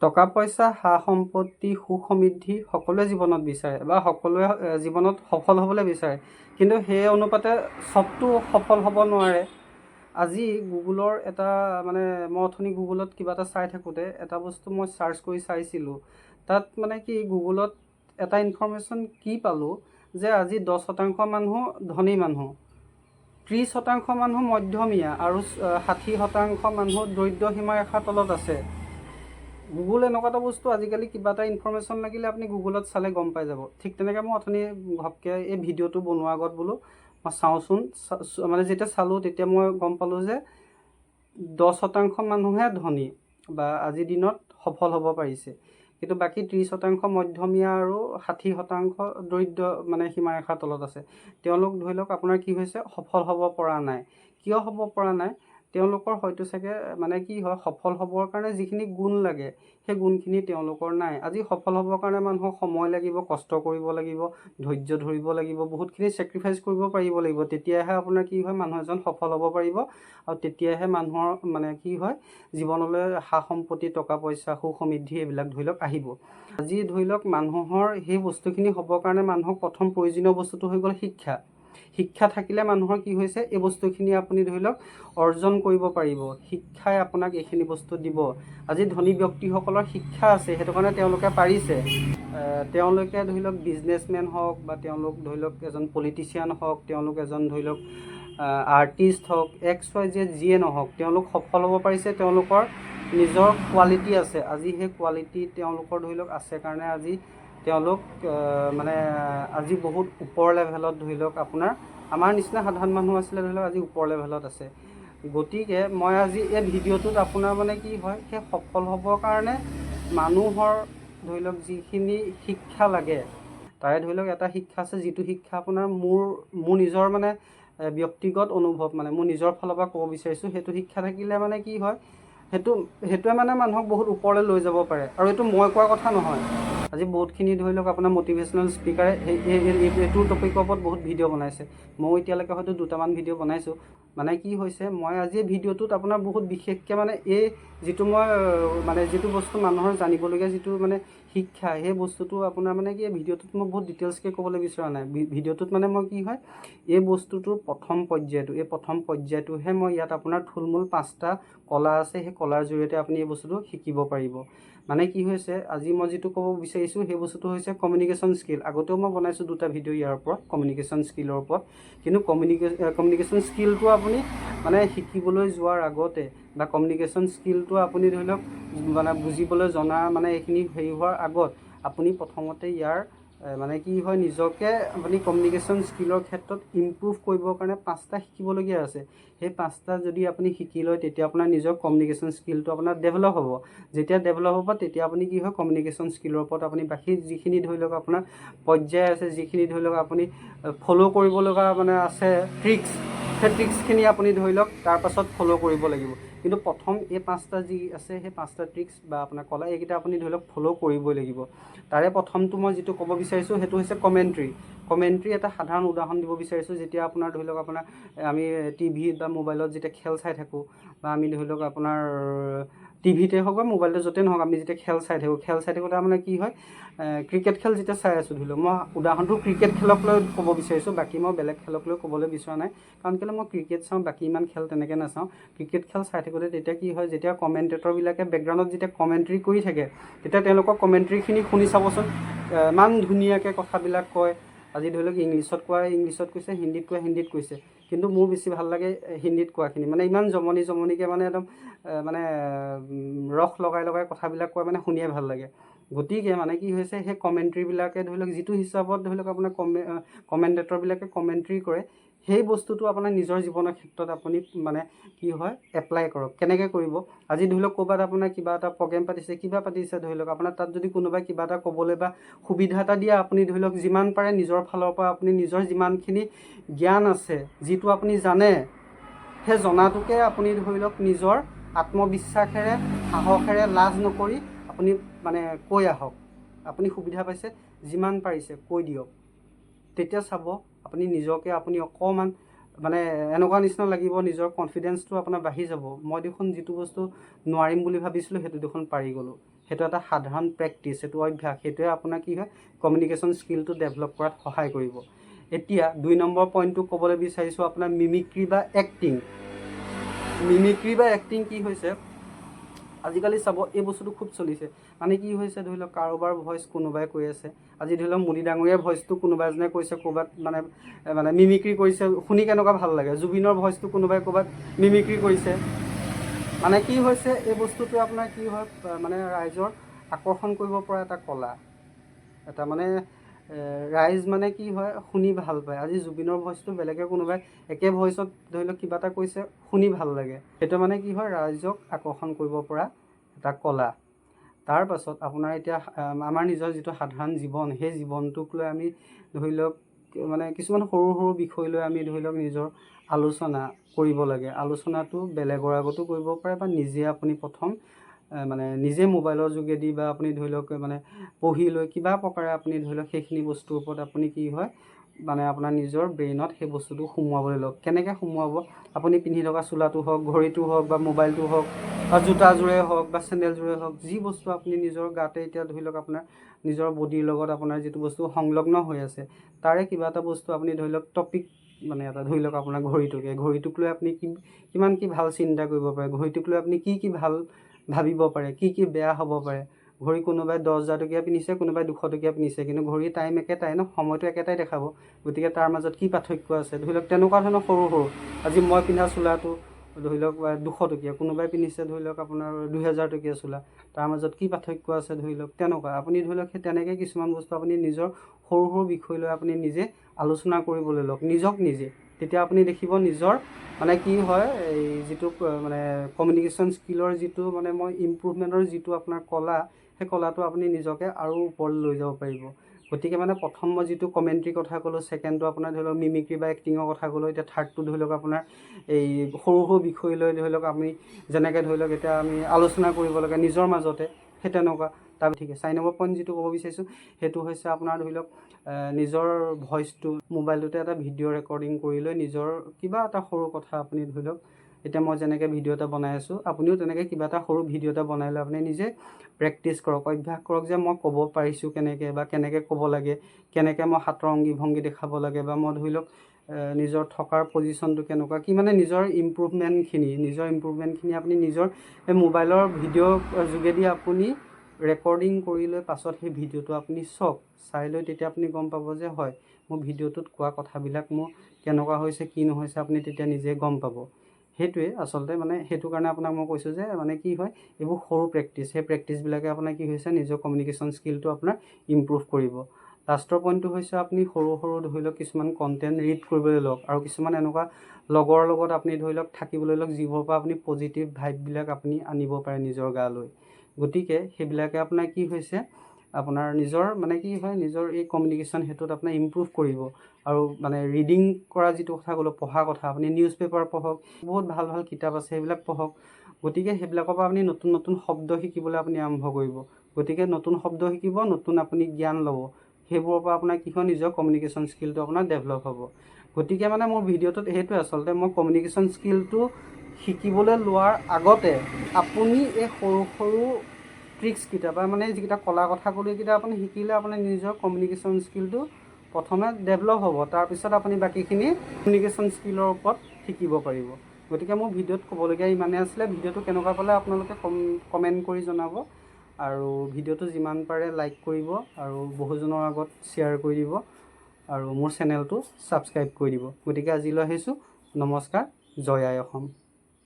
টকা পইচা সা সম্পত্তি সুখ সমৃদ্ধি সকলোৱে জীৱনত বিচাৰে বা সকলোৱে জীৱনত সফল হ'বলৈ বিচাৰে, কিন্তু সেই অনুপাতে চবটো সফল হ'ব নোৱাৰে। আজি গুগলৰ এটা মই অথনি গুগলত কিবা এটা চাই থাকোঁতে এটা বস্তু মই চাৰ্চ কৰি চাইছিলোঁ। তাত কি গুগলত এটা ইনফৰ্মেশ্যন কি পালোঁ যে আজি 10% মানুহ ধনী মানুহ, 30% মানুহ মধ্যমীয়া আৰু 60% মানুহ দৰিদ্ৰ সীমাৰেখাৰ তলত আছে। গুগল এনেকুৱা এটা বস্তু, আজিকালি কিবা এটা ইনফৰ্মেশ্যন লাগিলে আপুনি গুগলত চালে গম পাই যাব। ঠিক তেনেকৈ মই অথনি ঘপকৈ এই ভিডিঅ'টো বনোৱাৰ আগত বোলো মই চাওঁচোন, যেতিয়া চালোঁ তেতিয়া মই গম পালোঁ যে 10% মানুহে ধনী বা আজিৰ দিনত সফল হ'ব পাৰিছে, কিন্তু বাকী 30% মধ্যমীয়া আৰু 60% দৰিদ্ৰ সীমাৰেখাৰ তলত আছে। তেওঁলোক ধৰি লওক আপোনাৰ কি হৈছে, সফল হ'ব পৰা নাই। কিয় হ'ব পৰা নাই? তেওঁলোকৰ হয়তো চাগে কি হয়, সফল হ'বৰ কাৰণে যিখিনি গুণ লাগে সেই গুণখিনি তেওঁলোকৰ নাই। আজি সফল হ'বৰ কাৰণে মানুহক সময় লাগিব, কষ্ট কৰিব লাগিব, ধৈৰ্য ধৰিব লাগিব, বহুতখিনি ছেক্ৰিফাইচ কৰিব পাৰিব লাগিব। তেতিয়াহে আপোনাৰ কি হয়, মানুহ এজন সফল হ'ব পাৰিব আৰু তেতিয়াহে মানুহৰ কি হয়, জীৱনলৈ সা সম্পত্তি, টকা পইচা, সুখ সমৃদ্ধি এইবিলাক ধৰি লওক আহিব। আজি ধৰি লওক মানুহৰ সেই বস্তুখিনি হ'বৰ কাৰণে মানুহক প্ৰথম প্ৰয়োজনীয় বস্তুটো হৈ গ'ল শিক্ষা। শিক্ষা থাকিলে মানুহৰ কি হৈছে, এই বস্তুখিনি আপুনি ধৰি লওক অৰ্জন কৰিব পাৰিব। শিক্ষাই আপোনাক এইখিনি বস্তু দিব। আজি ধনী ব্যক্তিসকলৰ শিক্ষা আছে, সেইটো কাৰণে তেওঁলোকে পাৰিছে। তেওঁলোকে ধৰি লওক বিজনেছমেন হওক বা তেওঁলোক ধৰি লওক এজন পলিটিচিয়ান হওক, তেওঁলোক এজন ধৰি লওক আৰ্টিষ্ট হওক, XYZ যিয়ে নহওক, তেওঁলোক সফল হ'ব পাৰিছে। তেওঁলোকৰ নিজৰ কোৱালিটি আছে। আজি সেই কোৱালিটি তেওঁলোকৰ ধৰি লওক আছে কাৰণে আজি তেওঁলোক আজি বহুত ওপৰ লেভেলত ধৰি লওক আপোনাৰ আমাৰ নিচিনা সাধাৰণ মানুহ আছিলে ধৰি লওক আজি ওপৰ লেভেলত আছে। গতিকে মই আজি এই ভিডিঅ'টোত আপোনাৰ কি হয়, সেই সফল হ'বৰ কাৰণে মানুহৰ ধৰি লওক যিখিনি শিক্ষা লাগে, তাৰে ধৰি লওক এটা শিক্ষা আছে, যিটো শিক্ষা আপোনাৰ মোৰ নিজৰ ব্যক্তিগত অনুভৱ, মোৰ নিজৰ ফালৰ পৰা ক'ব বিচাৰিছোঁ। সেইটো শিক্ষা থাকিলে কি হয়, সেইটোৱে মানুহক বহুত ওপৰলৈ লৈ যাব পাৰে। আৰু এইটো মই কোৱা কথা নহয়। আজি বহুতখিনি ধৰি লওক আপোনাৰ মটিভেশ্যনেল স্পীকাৰে এইটো টপিকৰ ওপৰত বহুত ভিডিঅ' বনাইছে। ময়ো এতিয়ালৈকে হয়তো 2টামান ভিডিঅ' বনাইছোঁ। কি হৈছে, মই আজি ভিডিঅ'টোত আপোনাৰ বহুত বিশেষকৈ এই যিটো মই যিটো বস্তু মানুহৰ জানিবলগীয়া যিটো শিক্ষা, সেই বস্তুটো আপোনাৰ কি এই ভিডিঅ'টোত মই বহুত ডিটেইলছকৈ ক'বলৈ বিচৰা নাই। ভিডিঅ'টোত মই কি হয়, এই বস্তুটোৰ প্ৰথম পৰ্যায়টোহে মই ইয়াত আপোনাৰ থুলমূল 5টা কলা আছে, সেই কলাৰ জৰিয়তে আপুনি এই বস্তুটো শিকিব পাৰিব। কি হৈছে, আজি মই যিটো ক'ব বিচাৰিছোঁ সেই বস্তুটো হৈছে কমিউনিকেশ্যন স্কিল। আগতেও মই বনাইছোঁ 2টা ভিডিঅ' ইয়াৰ ওপৰত, কমিউনিকেশ্যন স্কিলৰ ওপৰত। কিন্তু কমিউনিকেশ্যন স্কিলটো আপুনি শিকিবলৈ যোৱাৰ আগতে বা কমিউনিকেশ্যন স্কিলটো আপুনি ধৰি লওক বুজিবলৈ জনা এইখিনি হেৰি হোৱাৰ আগত আপুনি প্ৰথমতে ইয়াৰ কি হয়, নিজকে আপুনি কমিউনিকেশ্যন স্কিলৰ ক্ষেত্ৰত ইম্প্ৰুভ কৰিবৰ কাৰণে 5টা শিকিবলগীয়া আছে। সেই 5টা যদি আপুনি শিকি লয়, তেতিয়া আপোনাৰ নিজৰ কমিউনিকেশ্যন স্কিলটো আপোনাৰ ডেভেলপ হ'ব। যেতিয়া ডেভেলপ হ'ব, তেতিয়া আপুনি কি হয়, কমিউনিকেশ্যন স্কিলৰ ওপৰত আপুনি বাকী যিখিনি ধৰি লওক আপোনাৰ পৰ্যায় আছে, যিখিনি ধৰি লওক আপুনি ফ'ল' কৰিব লগা আছে ট্ৰিক্স, সেই ট্ৰিক্সখিনি আপুনি ধৰি লওক তাৰ পাছত ফ'ল' কৰিব লাগিব। কিন্তু প্ৰথম এই 5টা যি আছে, সেই 5টা ট্ৰিক্স বা আপোনাৰ কলা, এইকেইটা আপুনি ধৰি লওক ফ'ল' কৰিবই লাগিব। তাৰে প্ৰথমটো মই যিটো ক'ব বিচাৰিছোঁ সেইটো হৈছে কমেণ্ট্ৰি। এটা সাধাৰণ উদাহৰণ দিব বিচাৰিছোঁ। যেতিয়া আপোনাৰ ধৰি লওক আমি টিভিত বা মোবাইলত যেতিয়া খেল চাই থাকোঁ, বা আমি ধৰি লওক আপোনাৰ টিভিতে হওক বা মোবাইলতে য'তে নহওক, আমি যেতিয়া খেল চাই থাকোঁতে কি হয়, ক্ৰিকেট খেল যেতিয়া চাই আছোঁ, ধৰি লওক মই উদাহৰণটো ক্ৰিকেট খেলক লৈ ক'ব বিচাৰিছোঁ, বাকী মই বেলেগ খেলক লৈ ক'বলৈ বিচৰা নাই। কাৰণ কেলৈ মই ক্ৰিকেট চাওঁ, বাকী ইমান খেল তেনেকৈ নাচাওঁ। ক্ৰিকেট খেল চাই থাকোঁতে তেতিয়া কি হয়, যেতিয়া কমেণ্টেটৰবিলাকে বেকগ্ৰাউণ্ডত যেতিয়া কমেণ্ট্ৰি কৰি থাকে, তেতিয়া তেওঁলোকৰ কমেণ্ট্ৰিখিনি শুনি চাবচোন, ইমান ধুনীয়াকৈ কথাবিলাক কয়। আজি ধৰি লওক ইংলিছত কৈছে, হিন্দীত হিন্দীত কৈছে, কিন্তু মোৰ বেছি ভাল লাগে হিন্দীত কোৱাখিনি। ইমান জমনিকৈ একদম ৰস লগাই কথাবিলাক কয়, শুনিয়ে ভাল লাগে। গতিকে কি হৈছে, সেই কমেণ্ট্ৰিবিলাকে ধৰি লওক যিটো হিচাপত ধৰি লওক আপোনাৰ কমেণ্টেটৰবিলাকে কমেণ্ট্ৰি কৰে, সেই বস্তুটো আপোনাৰ নিজৰ জীৱনৰ ক্ষেত্ৰত আপুনি কি হয়, এপ্লাই কৰক। কেনেকৈ কৰিব? আজি ধৰি লওক ক'ৰবাত আপোনাৰ কিবা এটা প্ৰগ্ৰেম পাতিছে ধৰি লওক, আপোনাৰ তাত যদি কোনোবাই কিবা এটা ক'বলৈ বা সুবিধা এটা দিয়ে, আপুনি ধৰি লওক যিমান পাৰে নিজৰ ফালৰ পৰা আপুনি নিজৰ যিমানখিনি জ্ঞান আছে, যিটো আপুনি জানে, সেই জনাটোকে আপুনি ধৰি লওক নিজৰ আত্মবিশ্বাসেৰে, সাহসেৰে, লাজ নকৰি আপুনি কৈ আহক। আপুনি সুবিধা পাইছে, যিমান পাৰিছে কৈ দিয়ক। তেতিয়া চাব আপুনি নিজকে আপুনি অকণমান এনেকুৱা নিচিনা লাগিব, নিজৰ কনফিডেঞ্চটো আপোনাৰ বাঢ়ি যাব। মই দেখোন যিটো বস্তু নোৱাৰিম বুলি ভাবিছিলোঁ, সেইটো দেখোন পাৰি গ'লোঁ। সেইটো এটা সাধাৰণ প্ৰেক্টিছ, সেইটো অভ্যাস, সেইটোৱে আপোনাৰ কি হয় কমিউনিকেশ্যন স্কিলটো ডেভেলপ কৰাত সহায় কৰিব। এতিয়া 2 নম্বৰ পইণ্টটো ক'বলৈ বিচাৰিছোঁ আপোনাৰ মিমিক্ৰি বা এক্টিং। মিমিক্ৰি বা এক্টিং কি হৈছে, আজিকালি চাব এই বস্তুটো খুব চলিছে। মানে কি হৈছে, ধৰি লওক কাৰোবাৰ ভইচ কোনোবাই কৈ আছে, আজি ধৰি লওক মোদী ডাঙৰীয়াৰ ভইচটো কোনোবা এজনে কৈছে ক'ৰবাত, মানে মিমিক্ৰি কৰিছে, শুনি কেনেকুৱা ভাল লাগে। জুবিনৰ ভইচটো কোনোবাই ক'ৰবাত মিমিক্ৰি কৰিছে। মানে কি হৈছে, এই বস্তুটোৱে আপোনাৰ কি হয়, মানে ৰাইজৰ আকৰ্ষণ কৰিব পৰা এটা কলা, এটা মানে ৰাইজ মানে কি হয় শুনি ভাল পায়। আজি জুবিনৰ ভইচটো বেলেগে কোনোবাই একে ভইচত ধৰি লওক কিবা এটা কৈছে, শুনি ভাল লাগে। সেইটো মানে কি হয় ৰাইজক আকৰ্ষণ কৰিব পৰা এটা কলা। তাৰ পাছত আপোনাৰ এতিয়া আমাৰ নিজৰ যিটো সাধাৰণ জীৱন, সেই জীৱনটোক লৈ আমি ধৰি লওক মানে কিছুমান সৰু সৰু বিষয় লৈ আমি ধৰি লওক নিজৰ আলোচনা কৰিব লাগে। আলোচনাটো বেলেগৰ আগতো কৰিব পাৰে বা নিজে আপুনি প্ৰথম মানে নিজে মোবাইলৰ যোগেদি বা আপুনি ধৰি লওক মানে পঢ়ি লৈ কিবা প্ৰকাৰে আপুনি ধৰি লওক সেইখিনি বস্তুৰ ওপৰত আপুনি কি হয় মানে আপোনাৰ নিজৰ ব্ৰেইনত সেই বস্তুটো সোমোৱাবলৈ লওক। কেনেকৈ সোমোৱাব, আপুনি পিন্ধি থকা চোলাটো হওক, ঘড়ীটো হওক বা মোবাইলটো হওক বা জোতাযোৰে হওক বা চেণ্ডেলযোৰে হওক, যি বস্তু আপুনি নিজৰ গাতে এতিয়া ধৰি লওক আপোনাৰ নিজৰ বডিৰ লগত আপোনাৰ যিটো বস্তু সংলগ্ন হৈ আছে, তাৰে কিবা এটা বস্তু আপুনি ধৰি লওক টপিক মানে এটা ধৰি লওক আপোনাৰ ঘড়ীটোক লৈ আপুনি কিমান কি ভাল চিন্তা কৰিব পাৰে, ঘড়ীটোক লৈ আপুনি কি ভাল ভাবিব পাৰে, কি বেয়া হ'ব পাৰে। ঘড়ী কোনোবাই 10,000 টকীয়া পিন্ধিছে, কোনোবাই 200 টকীয়া পিন্ধিছে, কিন্তু ঘড়ীৰ টাইম একেটাই ন, সময়টো একেটাই দেখাব। গতিকে তাৰ মাজত কি পাৰ্থক্য আছে, ধৰি লওক তেনেকুৱা ধৰণৰ সৰু সৰু, আজি মই পিন্ধা চোলাটো ধৰি লওক 200 টকীয়া, কোনোবাই পিন্ধিছে ধৰি লওক আপোনাৰ 2,000 টকীয়া চোলা, তাৰ মাজত কি পাৰ্থক্য আছে ধৰি লওক তেনেকুৱা। আপুনি ধৰি লওক সেই তেনেকৈ কিছুমান বস্তু আপুনি নিজৰ সৰু সৰু বিষয় লৈ আপুনি নিজে আলোচনা কৰিবলৈ লওক, নিজক নিজে। তেতিয়া আপুনি দেখিব নিজৰ মানে কি হয়, এই যিটো মানে কমিউনিকেশ্যন স্কিলৰ যিটো মানে মই ইম্প্ৰুভমেণ্টৰ যিটো আপোনাৰ কলা, সেই কলাটো আপুনি নিজকে আৰু ওপৰলৈ লৈ যাব পাৰিব। গতিকে মানে প্ৰথম মই যিটো কমেণ্ট্ৰি কথা ক'লোঁ, ছেকেণ্ডটো আপোনাৰ ধৰি লওক মিমিক্ৰি বা এক্টিঙৰ কথা ক'লোঁ, এতিয়া থাৰ্ডটো ধৰি লওক আপোনাৰ এই সৰু সৰু বিষয় লৈ ধৰি লওক আমি যেনেকৈ ধৰি লওক এতিয়া আমি আলোচনা কৰিব লাগে নিজৰ মাজতে, সেই তেনেকুৱা। তাৰ ঠিক আছে 4 নম্বৰ পইণ্ট যিটো ক'ব বিচাৰিছোঁ, সেইটো হৈছে আপোনাৰ ধৰি লওক নিজৰ ভইচটো মোবাইলটোতে এটা ভিডিঅ' ৰেকৰ্ডিং কৰি লৈ নিজৰ কিবা এটা সৰু কথা আপুনি ধৰি লওক, এতিয়া মই যেনেকৈ ভিডিঅ' এটা বনাই আছোঁ, আপুনিও তেনেকৈ কিবা এটা সৰু ভিডিঅ' এটা বনাই লৈ আপুনি নিজে প্ৰেক্টিছ কৰক, অভ্যাস কৰক যে মই ক'ব পাৰিছোঁ কেনেকৈ বা কেনেকৈ ক'ব লাগে, কেনেকৈ মই হাতৰ অংগী ভংগী দেখাব লাগে, বা মই ধৰি লওক নিজৰ থকাৰ পজিশ্যনটো কেনেকুৱা কি, মানে নিজৰ ইম্প্ৰুভমেণ্টখিনি আপুনি নিজৰ এই মোবাইলৰ ভিডিঅ' যোগেদি আপুনি ৰেকৰ্ডিং কৰি লৈ পাছত সেই ভিডিঅ'টো আপুনি চাই লৈ তেতিয়া আপুনি গম পাব যে হয় মোৰ ভিডিঅ'টোত কোৱা কথাবিলাক মোৰ কেনেকুৱা হৈছে কি নহৈছে, আপুনি তেতিয়া নিজে গম পাব। সেইটোৱে আচলতে মানে সেইটো কাৰণে আপোনাক মই কৈছোঁ যে মানে কি হয় এইবোৰ সৰু প্ৰেক্টিছ, সেই প্ৰেক্টিছবিলাকে আপোনাৰ কি হৈছে নিজৰ কমিউনিকেশ্যন স্কিলটো আপোনাৰ ইম্প্ৰুভ কৰিব। লাষ্টৰ পইণ্টটো হৈছে আপুনি সৰু সৰু ধৰি লওক কিছুমান কণ্টেণ্ট ৰিড কৰিবলৈ লওক, আৰু কিছুমান এনেকুৱা লগৰ লগত আপুনি ধৰি লওক থাকিবলৈ লওক যিবোৰৰ পৰা আপুনি পজিটিভ ভাইববিলাক আপুনি আনিব পাৰে নিজৰ গালৈ। গতিকে সেইবিলাকে আপোনাৰ কি হৈছে আপোনাৰ নিজৰ মানে কি হয় নিজৰ এই কমিউনিকেশ্যন সেইটোত আপোনাৰ ইম্প্ৰুভ কৰিব। আৰু মানে ৰিডিং কৰা যিটো কথা ক'লোঁ, পঢ়া কথা, আপুনি নিউজ পেপাৰ পঢ়ক, বহুত ভাল ভাল কিতাপ আছে সেইবিলাক পঢ়ক। গতিকে সেইবিলাকৰ পৰা আপুনি নতুন নতুন শব্দ শিকিবলৈ আপুনি আৰম্ভ কৰিব। গতিকে নতুন শব্দ শিকিব, নতুন আপুনি জ্ঞান ল'ব, সেইবোৰৰ পৰা আপোনাৰ কি হয় নিজৰ কমিউনিকেশ্যন স্কিলটো আপোনাৰ ডেভেলপ হ'ব। গতিকে মানে মোৰ ভিডিঅ'টোত সেইটোৱে আচলতে মই কমিউনিকেশ্যন স্কিলটো শিকিবলৈ লোৱাৰ আগতে আপুনি এই সৰু সৰু ট্ৰিক্সকেইটা বা মানে যিকেইটা কলা কথা ক'লোঁ এইকেইটা আপুনি শিকিলে আপুনি নিজৰ কমিউনিকেশ্যন স্কিলটো প্ৰথমে ডেভেলপ হ'ব, তাৰপিছত আপুনি বাকীখিনি কমিউনিকেশ্যন স্কিলৰ ওপৰত শিকিব পাৰিব। গতিকে মোৰ ভিডিঅ'ত ক'বলগীয়া ইমানেই আছিলে। ভিডিঅ'টো কেনেকুৱা পালে আপোনালোকে কমেণ্ট কৰি জনাব, আৰু ভিডিঅ'টো যিমান পাৰে লাইক কৰিব আৰু বহুজনৰ আগত শ্বেয়াৰ কৰি দিব, আৰু মোৰ চেনেলটো ছাবস্ক্ৰাইব কৰি দিব। গতিকে আজিলৈ আহিছোঁ, নমস্কাৰ, জয় আই অসম।